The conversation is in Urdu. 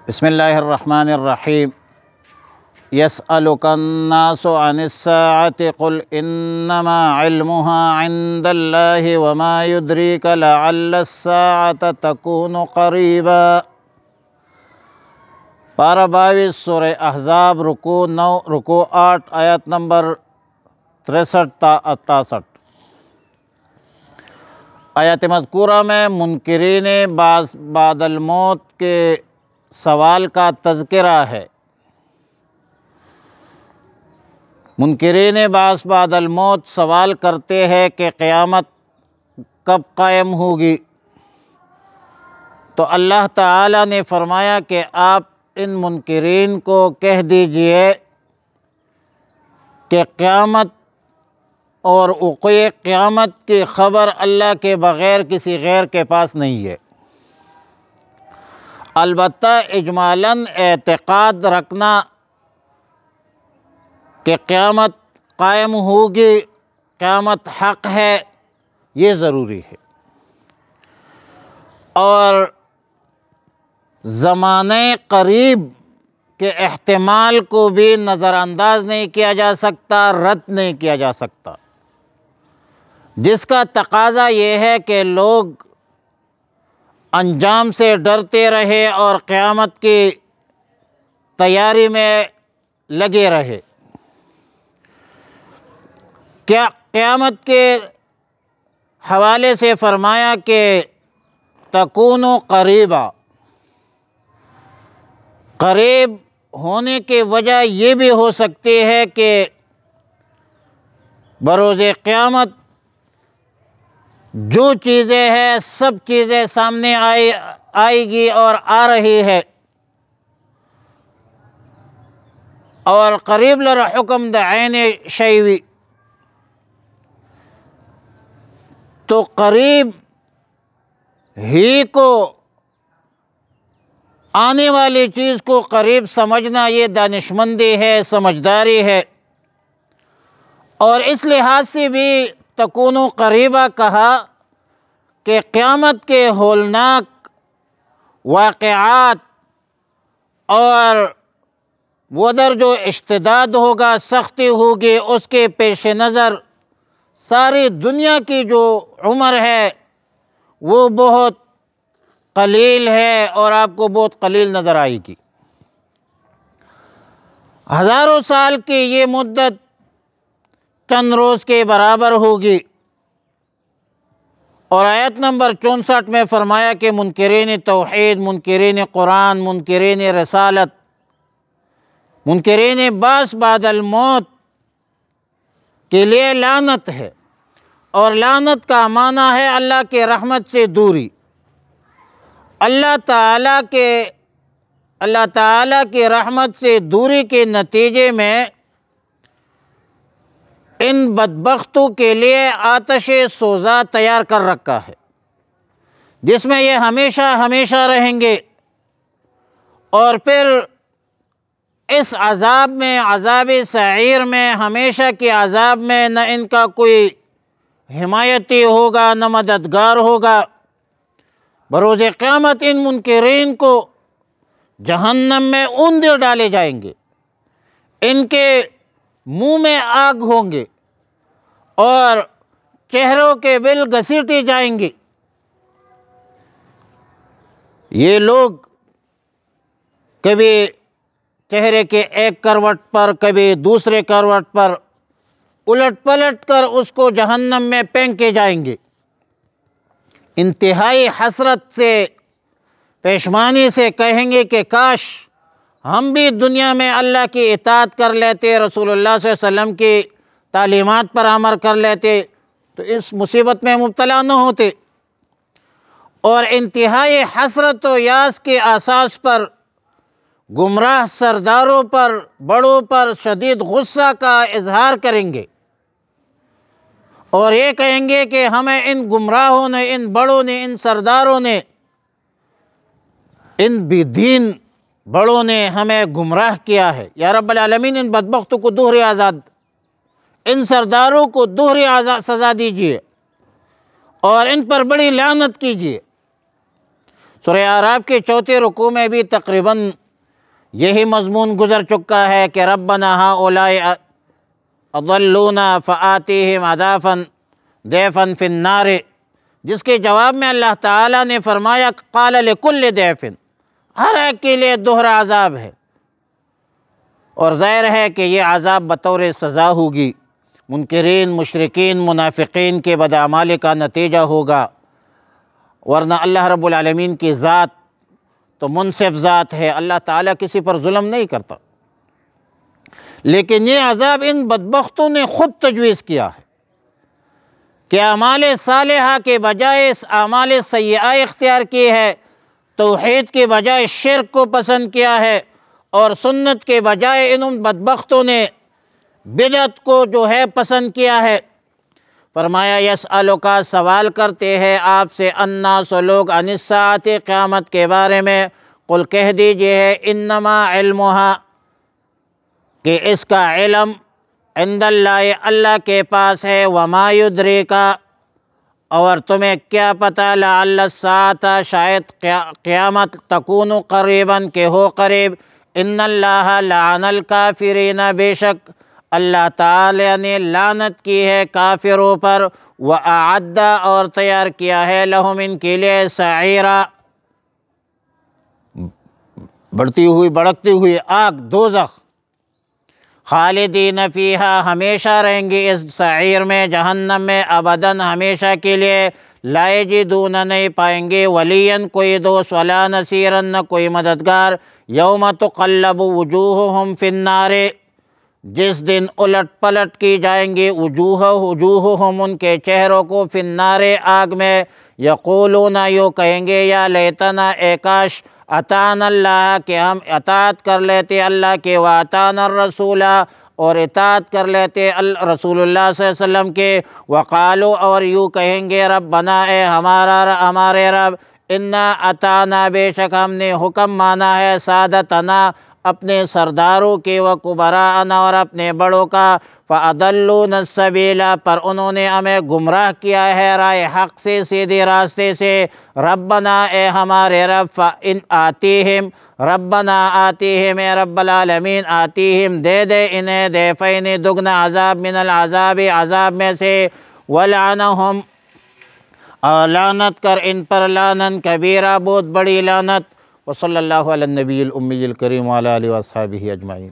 بسم اللہ الرحمن الرحیم یسألک الناس عن الساعة قل انما علمها عند اللہ وما یدریک لعل الساعة تکون قریبا۔ پارہ 22 سورہ احزاب رکوع 9 رکوع 8 آیت نمبر 63 تا 68۔ آیت مذکورہ میں منکرین بعد الموت کے سوال کا تذکرہ ہے۔ منکرین بعد الموت سوال کرتے ہیں کہ قیامت کب قائم ہوگی، تو اللہ تعالیٰ نے فرمایا کہ آپ ان منکرین کو کہہ دیجئے کہ قیامت اور وقوع قیامت کی خبر اللہ کے بغیر کسی غیر کے پاس نہیں ہے۔ البتہ اجمالاً اعتقاد رکھنا کہ قیامت قائم ہوگی، قیامت حق ہے، یہ ضروری ہے۔ اور زمانے قریب کے احتمال کو بھی نظر انداز نہیں کیا جا سکتا، رد نہیں کیا جا سکتا، جس کا تقاضا یہ ہے کہ لوگ انجام سے ڈرتے رہے اور قیامت کی تیاری میں لگے رہے۔ کیا قیامت کے حوالے سے فرمایا کہ تکون قریبا، قریب ہونے کی وجہ یہ بھی ہو سکتی ہے کہ بروز قیامت جو چیزیں ہیں سب چیزیں سامنے آئے گی اور آ رہی ہے، اور قریب لر حکم دا عین شیوی، تو قریب ہی کو آنے والی چیز کو قریب سمجھنا یہ دانشمندی ہے، سمجھداری ہے۔ اور اس لحاظ سے بھی تکون قریبا کہا کہ قیامت کے ہولناک واقعات اور وہ در جو اشتداد ہوگا، سختی ہوگی، اس کے پیش نظر ساری دنیا کی جو عمر ہے وہ بہت قلیل ہے اور آپ کو بہت قلیل نظر آئے گی۔ ہزاروں سال کی یہ مدت چند روز کے برابر ہوگی۔ اور آیت نمبر 64 میں فرمایا کہ منکرین توحید، منکرین قرآن، منکرین رسالت، منکرین بعث بعد الموت کے لیے لعنت ہے، اور لعنت کا معنی ہے اللہ کے رحمت سے دوری۔ اللہ تعالیٰ کے رحمت سے دوری کے نتیجے میں ان بدبختوں کے لیے آتش سوزا تیار کر رکھا ہے، جس میں یہ ہمیشہ ہمیشہ رہیں گے۔ اور پھر اس عذاب میں، عذاب سعیر میں، ہمیشہ کے عذاب میں نہ ان کا کوئی حمایتی ہوگا، نہ مددگار ہوگا۔ بروز قیامت ان منکرین کو جہنم میں اوندے ڈالے جائیں گے، ان کے منہ میں آگ ہوں گے اور چہروں کے بل گھسیٹے جائیں گے۔ یہ لوگ کبھی چہرے کے ایک کروٹ پر، کبھی دوسرے کروٹ پر الٹ پلٹ کر اس کو جہنم میں پھینکے جائیں گے۔ انتہائی حسرت سے، پشیمانی سے کہیں گے کہ کاش ہم بھی دنیا میں اللہ کی اطاعت کر لیتے، رسول اللہ صلی اللہ علیہ وسلم کی تعلیمات پر عمل کر لیتے، تو اس مصیبت میں مبتلا نہ ہوتے۔ اور انتہائی حسرت و یاس کے اساس پر گمراہ سرداروں پر، بڑوں پر شدید غصہ کا اظہار کریں گے، اور یہ کہیں گے کہ ہمیں ان گمراہوں نے، ان بڑوں نے، ان سرداروں نے، ان بے دین بڑوں نے ہمیں گمراہ کیا ہے۔ یا رب العالمین ان بدبختوں کو دوہری آزاد، ان سرداروں کو دوہری سزا دیجیے اور ان پر بڑی لعنت کیجیے۔ سورہ اعراف کی چوتھی رکوع میں بھی تقریباً یہی مضمون گزر چکا ہے کہ ربنا ہؤلاء اضلونا فآتیہم عذابا ضعفا فی النار، جس کے جواب میں اللہ تعالیٰ نے فرمایا قال لکل ضعف، ہر ایک کے لیے دوہرا عذاب ہے، اور ظاہر ہے کہ یہ عذاب بطور سزا ہوگی، منکرین، مشرکین، منافقین کے بداعمالی کا نتیجہ ہوگا، ورنہ اللہ رب العالمین کی ذات تو منصف ذات ہے، اللہ تعالیٰ کسی پر ظلم نہیں کرتا، لیکن یہ عذاب ان بدبختوں نے خود تجویز کیا ہے کہ اعمال صالحہ کے بجائے اعمال سیئہ اختیار کی ہے، توحید کے بجائے شرک کو پسند کیا ہے، اور سنت کے بجائے ان بدبختوں نے بدعت کو جو ہے پسند کیا ہے۔ فرمایا یسألک، سوال کرتے ہیں آپ سے، الناس، لوگ، عن الساعۃ، قیامت کے بارے میں، قل کہہ دیجئے ہے انما علمھا، کہ اس کا علم عند اللہ، اللہ کے پاس ہے، وما یدریک، اور تمہیں کیا پتہ، لعل الساعۃ، شاید قیامت، تکون قریبا، کہ ہو قریب، ان اللہ لعن الکافرین، بے شک اللہ تعالی نے لعنت کی ہے کافروں پر، وَأَعَدَّ، اور تیار کیا ہے، لہم، ان کے لیے، سعیرا، بڑھتی ہوئی بڑکتی ہوئی آگ، دوزخ، خالدین فیہا، ہمیشہ رہیں گے اس سعیر میں، جہنم میں، ابداً، ہمیشہ کے لیے، لا یجدون، نہیں پائیں گے، ولین، کوئی دوست، ولا نصیرا، نہ کوئی مددگار، یوم تقلب وجوہہم فی النار، جس دن الٹ پلٹ کی جائیں گے وجوہہم، ان کے چہروں کو، فی النار، آگ میں، یقولون، یوں کہیں گے، یا لیتنا، اے کاش، اطعنا اللہ، کہ ہم اطاعت کر لیتے اللہ کے، واطعنا الرسول، اور اطاعت کر لیتے رسول اللہ صلی اللہ علیہ وسلم کے، وقالو، اور یوں کہیں گے، ربنا، اے ہمارے رب، انا اطعنا، بے شک ہم نے حکم مانا ہے، سادتنا، اپنے سرداروں کے، وکبراءنا، اور اپنے بڑوں کا، فأضلونا السبیل، پر انہوں نے ہمیں گمراہ کیا ہے راہ حق سے، سیدھے راستے سے، ربنا، اے ہمارے رب، فإن آتیہم، ربنا آتیہم، اے رب العالمین، آتیہم، دے دے انہیں، ضعفین، دگنا عذاب، من العذاب، عذاب میں سے، ولعنہم، اور لعنت کر ان پر، لعنن کبیرہ، بہت بڑی لعنت۔ وصلی اللہ علی النبی الأمی الکریم وعلی آلہ وصحبہ اجمعین۔